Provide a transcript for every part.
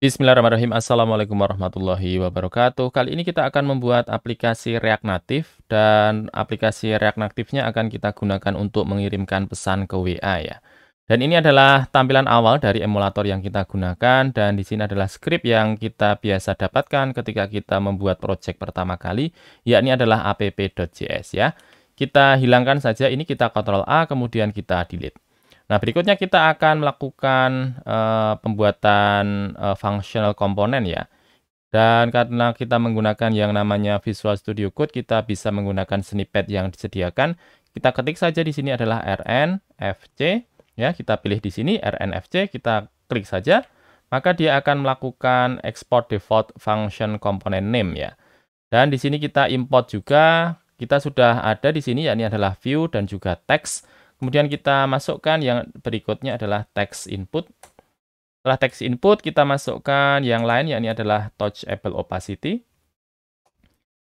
Bismillahirrahmanirrahim. Assalamualaikum warahmatullahi wabarakatuh. Kali ini kita akan membuat aplikasi React Native dan aplikasi React Native-nya akan kita gunakan untuk mengirimkan pesan ke WA ya. Dan ini adalah tampilan awal dari emulator yang kita gunakan dan di sini adalah script yang kita biasa dapatkan ketika kita membuat project pertama kali, yakni adalah app.js ya. Kita hilangkan saja ini, kita Ctrl A kemudian kita delete. Nah, berikutnya kita akan melakukan pembuatan functional komponen ya. Dan karena kita menggunakan yang namanya Visual Studio Code, kita bisa menggunakan snippet yang disediakan. Kita ketik saja di sini adalah rnfc ya, kita pilih di sini rnfc, kita klik saja, maka dia akan melakukan export default function component name ya. Dan di sini kita import juga, kita sudah ada di sini yakni adalah view dan juga text. Kemudian kita masukkan yang berikutnya adalah text input. Setelah text input, kita masukkan yang lain, yakni adalah touchable opacity.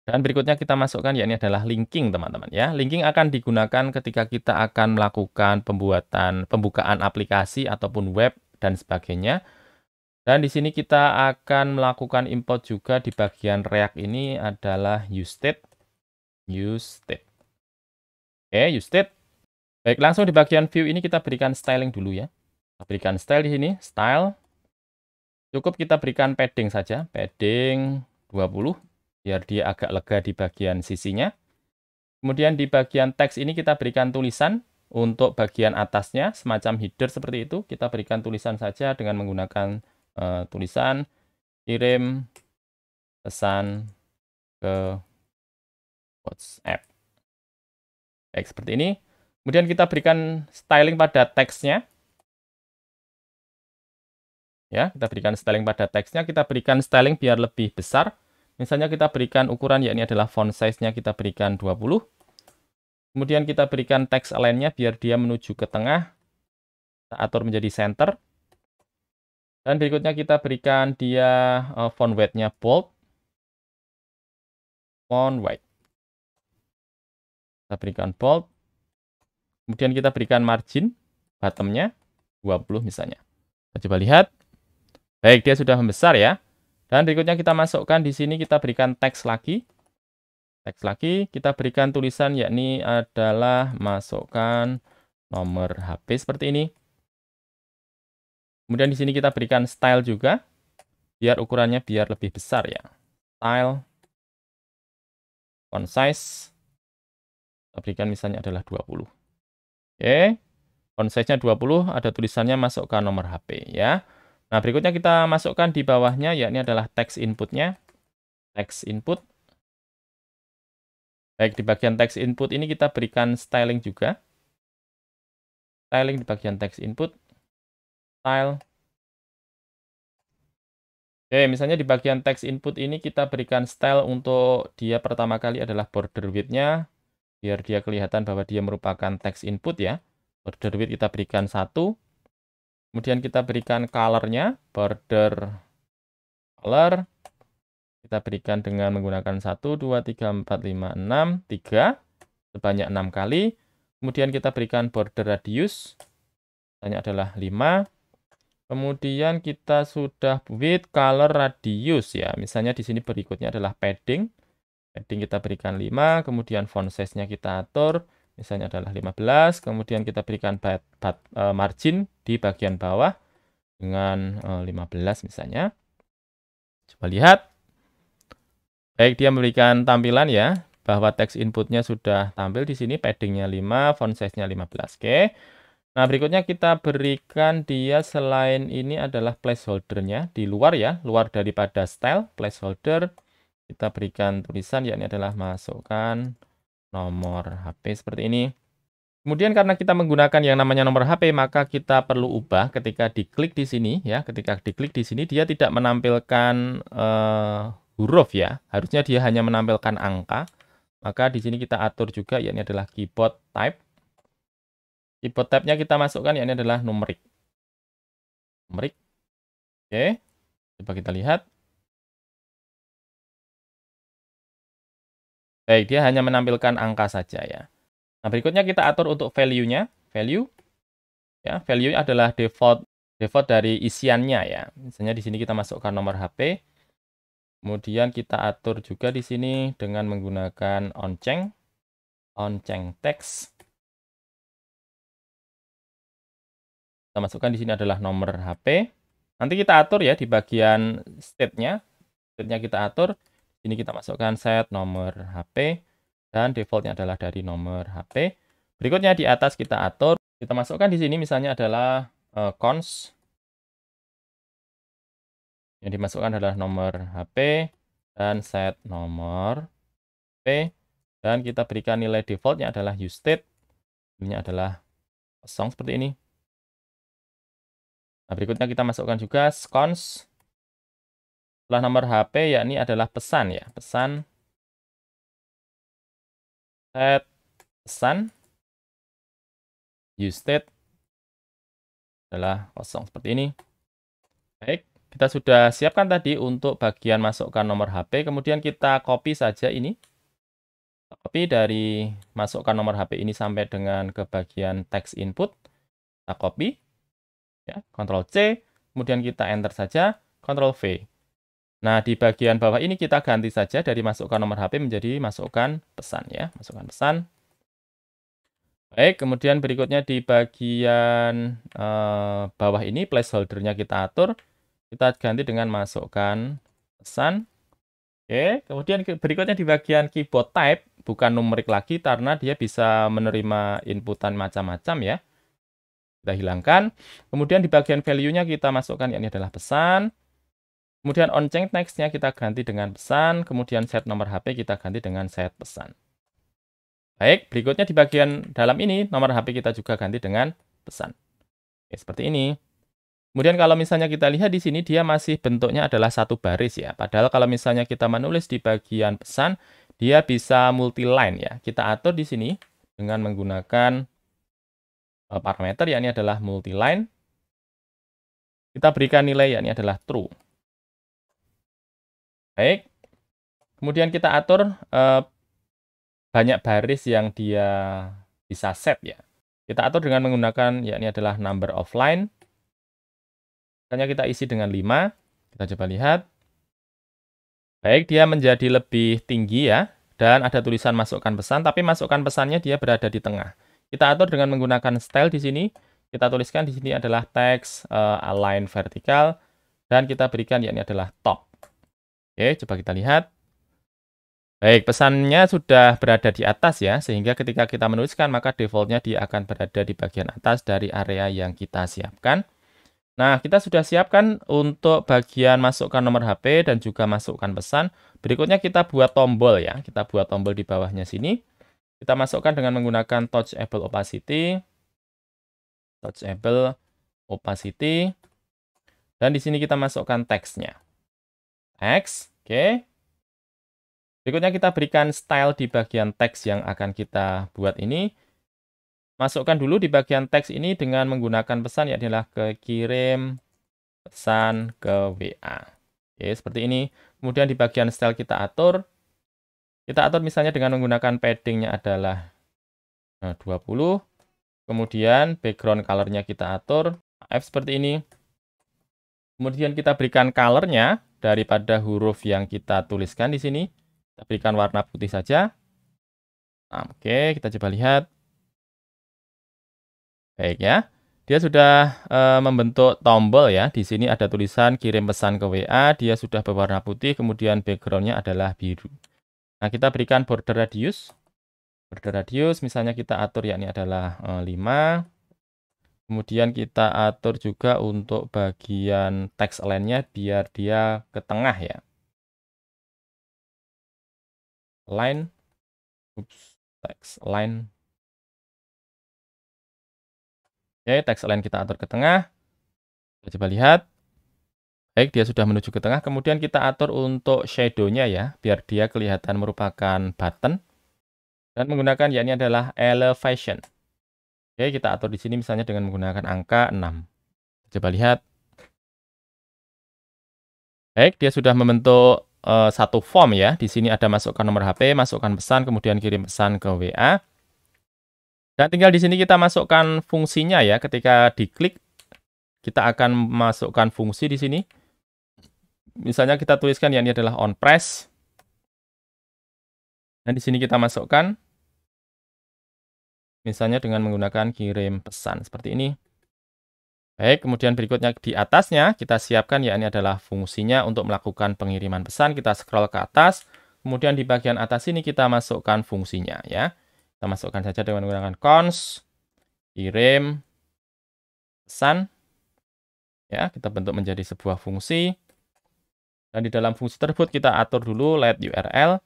Dan berikutnya kita masukkan, yakni adalah linking, teman-teman ya. Linking akan digunakan ketika kita akan melakukan pembukaan aplikasi ataupun web dan sebagainya. Dan di sini kita akan melakukan import juga di bagian React ini adalah useState. Oke, useState. Baik, langsung di bagian view ini kita berikan styling dulu ya. Kita berikan style di sini, style. Cukup kita berikan padding saja, padding 20, biar dia agak lega di bagian sisinya. Kemudian di bagian teks ini kita berikan tulisan, untuk bagian atasnya, semacam header seperti itu. Kita berikan tulisan saja dengan menggunakan tulisan, kirim pesan ke WhatsApp. Baik, seperti ini. Kemudian kita berikan styling pada teksnya. Ya, kita berikan styling pada teksnya, kita berikan styling biar lebih besar. Misalnya kita berikan ukuran, yakni adalah font size-nya kita berikan 20. Kemudian kita berikan text align-nya biar dia menuju ke tengah. Kita atur menjadi center. Dan berikutnya kita berikan dia font weight-nya bold. Font weight. Kita berikan bold. Kemudian kita berikan margin bottom-nya 20 misalnya. Kita coba lihat. Baik, dia sudah membesar ya. Dan berikutnya kita masukkan di sini, kita berikan teks lagi. Teks lagi, kita berikan tulisan yakni adalah masukkan nomor HP seperti ini. Kemudian di sini kita berikan style juga, biar ukurannya biar lebih besar ya. Style, font size, kita berikan misalnya adalah 20. Oke, font size-nya 20, ada tulisannya masukkan nomor HP ya. Nah, berikutnya kita masukkan di bawahnya, yakni adalah text input-nya. Text input. Baik, di bagian text input ini kita berikan styling juga. Styling di bagian text input. Style. Oke, misalnya di bagian text input ini kita berikan style untuk dia pertama kali adalah border width-nya. Biar dia kelihatan bahwa dia merupakan text input ya. Border width kita berikan 1. Kemudian kita berikan color-nya, border color. Kita berikan dengan menggunakan 1, 2, 3, 4, 5, 6, 3. Sebanyak 6 kali. Kemudian kita berikan border radius. Misalnya adalah 5. Kemudian kita sudah width, color, radius ya. Misalnya di sini berikutnya adalah padding. Padding kita berikan 5, kemudian font size-nya kita atur. Misalnya adalah 15, kemudian kita berikan margin di bagian bawah dengan 15 misalnya. Coba lihat. Baik, dia memberikan tampilan ya, bahwa teks inputnya sudah tampil di sini, paddingnya 5, font size-nya 15. Oke. Nah, berikutnya kita berikan dia selain ini adalah placeholder-nya di luar ya, luar daripada style, placeholder. Kita berikan tulisan, yakni adalah masukkan nomor HP seperti ini. Kemudian karena kita menggunakan yang namanya nomor HP, maka kita perlu ubah ketika diklik di sini ya. Ketika diklik di sini dia tidak menampilkan huruf ya. Harusnya dia hanya menampilkan angka. Maka di sini kita atur juga, yakni adalah keyboard type. Keyboard type-nya kita masukkan, yakni adalah numerik. Numerik. Oke. Coba kita lihat. Baik, dia hanya menampilkan angka saja ya. Nah, berikutnya kita atur untuk value-nya. Value. Ya, value adalah default default dari isiannya ya. Misalnya di sini kita masukkan nomor HP. Kemudian kita atur juga di sini dengan menggunakan onceng text. Kita masukkan di sini adalah nomor HP. Nanti kita atur ya di bagian state-nya. State-nya kita atur. Di sini kita masukkan set nomor HP. Dan default-nya adalah dari nomor HP. Berikutnya di atas kita atur. Kita masukkan di sini misalnya adalah cons. Yang dimasukkan adalah nomor HP dan set nomor HP. Dan kita berikan nilai default-nya adalah useState. Ini adalah kosong seperti ini. Nah, berikutnya kita masukkan juga cons. Setelah nomor HP, yakni adalah pesan ya. Pesan. Set pesan. useState adalah kosong seperti ini. Baik. Kita sudah siapkan tadi untuk bagian masukkan nomor HP, kemudian kita copy saja ini. Copy dari masukkan nomor HP ini sampai dengan ke bagian text input. Kita copy, ya, Ctrl C, kemudian kita enter saja, Ctrl V. Nah, di bagian bawah ini kita ganti saja dari masukkan nomor HP menjadi masukkan pesan, ya, masukkan pesan. Baik, kemudian berikutnya di bagian bawah ini placeholder-nya kita atur. Kita ganti dengan masukkan pesan. Oke, kemudian berikutnya di bagian keyboard type, bukan numerik lagi karena dia bisa menerima inputan macam-macam ya. Kita hilangkan. Kemudian di bagian value-nya kita masukkan, yakni adalah pesan. Kemudian onceng text-nya kita ganti dengan pesan. Kemudian set nomor HP kita ganti dengan set pesan. Baik, berikutnya di bagian dalam ini, nomor HP kita juga ganti dengan pesan. Oke, seperti ini. Kemudian kalau misalnya kita lihat di sini, dia masih bentuknya adalah satu baris ya. Padahal kalau misalnya kita menulis di bagian pesan, dia bisa multi-line ya. Kita atur di sini dengan menggunakan parameter, yakni adalah multi-line. Kita berikan nilai, yakni adalah true. Baik. Kemudian kita atur banyak baris yang dia bisa set ya. Kita atur dengan menggunakan, yakni adalah number of line. Misalnya kita isi dengan 5, kita coba lihat. Baik, dia menjadi lebih tinggi ya, dan ada tulisan masukkan pesan, tapi masukkan pesannya dia berada di tengah. Kita atur dengan menggunakan style di sini, kita tuliskan di sini adalah text align vertikal, dan kita berikan yakni adalah top. Oke, coba kita lihat. Baik, pesannya sudah berada di atas ya, sehingga ketika kita menuliskan, maka defaultnya dia akan berada di bagian atas dari area yang kita siapkan. Nah, kita sudah siapkan untuk bagian masukkan nomor HP dan juga masukkan pesan. Berikutnya kita buat tombol ya. Kita buat tombol di bawahnya sini. Kita masukkan dengan menggunakan touchable opacity. Touchable opacity. Dan di sini kita masukkan teksnya. Teks, oke. Berikutnya kita berikan style di bagian teks yang akan kita buat ini. Masukkan dulu di bagian teks ini dengan menggunakan pesan, ya adalah kirim pesan ke WA. Oke, seperti ini. Kemudian di bagian style kita atur. Kita atur misalnya dengan menggunakan padding-nya adalah 20. Kemudian background color-nya kita atur F seperti ini. Kemudian kita berikan color-nya daripada huruf yang kita tuliskan di sini. Kita berikan warna putih saja. Nah, oke, kita coba lihat. Baik ya, dia sudah membentuk tombol ya. Di sini ada tulisan kirim pesan ke WA, dia sudah berwarna putih, kemudian background-nya adalah biru. Nah, kita berikan border radius. Border radius misalnya kita atur yakni adalah 5. Kemudian kita atur juga untuk bagian text align-nya biar dia ke tengah ya. Line, text align. Oke, text align kita atur ke tengah. Kita coba lihat. Baik, dia sudah menuju ke tengah. Kemudian kita atur untuk shadow-nya ya, biar dia kelihatan merupakan button. Dan menggunakan yakni adalah elevation. Oke, kita atur di sini misalnya dengan menggunakan angka 6. Coba lihat. Baik, dia sudah membentuk satu form ya. Di sini ada masukkan nomor HP, masukkan pesan, kemudian kirim pesan ke WA. Dan tinggal di sini kita masukkan fungsinya ya. Ketika diklik, kita akan masukkan fungsi di sini. Misalnya kita tuliskan yang ini adalah onPress. Dan di sini kita masukkan, misalnya dengan menggunakan kirim pesan seperti ini. Baik, kemudian berikutnya di atasnya kita siapkan ya ini adalah fungsinya untuk melakukan pengiriman pesan. Kita scroll ke atas, kemudian di bagian atas ini kita masukkan fungsinya ya. Kita masukkan saja dengan menggunakan cons kirim pesan. Ya, kita bentuk menjadi sebuah fungsi. Dan di dalam fungsi tersebut kita atur dulu let URL.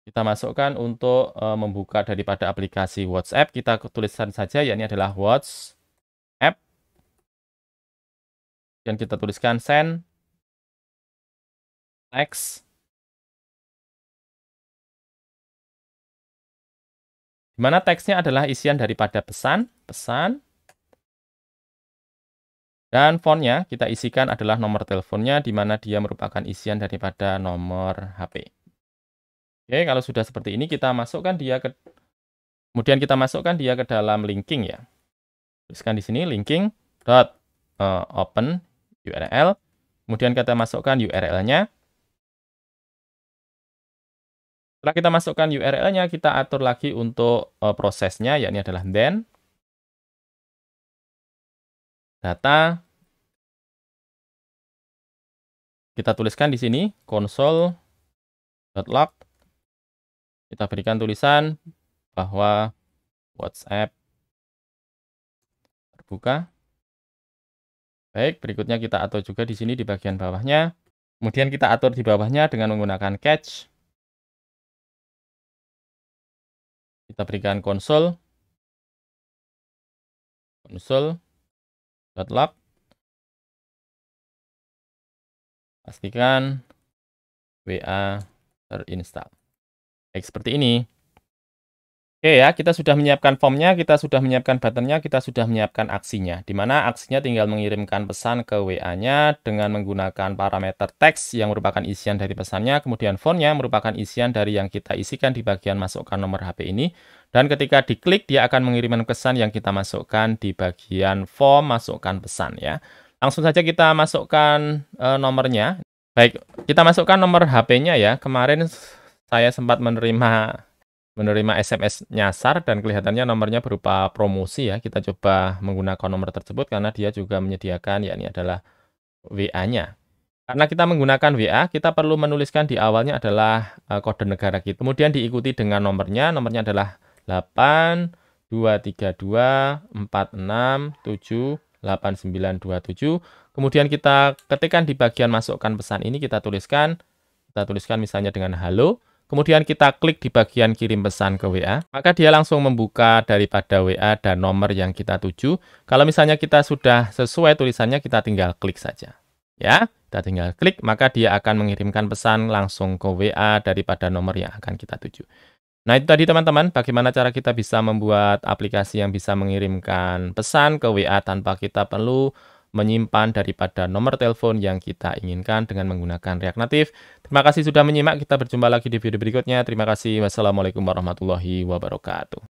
Kita masukkan untuk membuka daripada aplikasi WhatsApp. Kita tuliskan saja, ya ini adalah WhatsApp. Dan kita tuliskan send text. Di mana teksnya adalah isian daripada pesan. Dan fontnya kita isikan adalah nomor teleponnya, di mana dia merupakan isian daripada nomor HP. Oke, kalau sudah seperti ini kita masukkan dia ke, kemudian kita masukkan dia ke dalam linking ya. Tuliskan di sini linking dot open URL. Kemudian kita masukkan URL-nya. Setelah kita masukkan URL-nya, kita atur lagi untuk prosesnya, yakni adalah then data. Kita tuliskan di sini console.log. Kita berikan tulisan bahwa WhatsApp terbuka. Baik, berikutnya kita atur juga di sini di bagian bawahnya. Kemudian kita atur di bawahnya dengan menggunakan catch. Kita berikan console.log. Pastikan WA terinstall. Baik, seperti ini. Oke ya, kita sudah menyiapkan formnya, kita sudah menyiapkan buttonnya, kita sudah menyiapkan aksinya. Di mana aksinya tinggal mengirimkan pesan ke WA-nya dengan menggunakan parameter teks yang merupakan isian dari pesannya, kemudian fontnya merupakan isian dari yang kita isikan di bagian masukkan nomor HP ini. Dan ketika diklik, dia akan mengirimkan pesan yang kita masukkan di bagian form masukkan pesan ya. Langsung saja kita masukkan nomornya. Baik, kita masukkan nomor HP-nya ya. Kemarin saya sempat menerima SMS nyasar dan kelihatannya nomornya berupa promosi ya. Kita coba menggunakan nomor tersebut karena dia juga menyediakan, yakni adalah WA-nya. Karena kita menggunakan WA, kita perlu menuliskan di awalnya adalah kode negara kita. Kemudian diikuti dengan nomornya adalah 8224678927. Kemudian kita ketikkan di bagian masukkan pesan ini, kita tuliskan misalnya dengan halo. Kemudian kita klik di bagian kirim pesan ke WA, maka dia langsung membuka daripada WA dan nomor yang kita tuju. Kalau misalnya kita sudah sesuai tulisannya, kita tinggal klik saja. Ya, kita tinggal klik, maka dia akan mengirimkan pesan langsung ke WA daripada nomor yang akan kita tuju. Nah, itu tadi teman-teman, bagaimana cara kita bisa membuat aplikasi yang bisa mengirimkan pesan ke WA tanpa kita perlu menyimpan daripada nomor telepon yang kita inginkan dengan menggunakan React Native. Terima kasih sudah menyimak, kita berjumpa lagi di video berikutnya. Terima kasih, wassalamualaikum warahmatullahi wabarakatuh.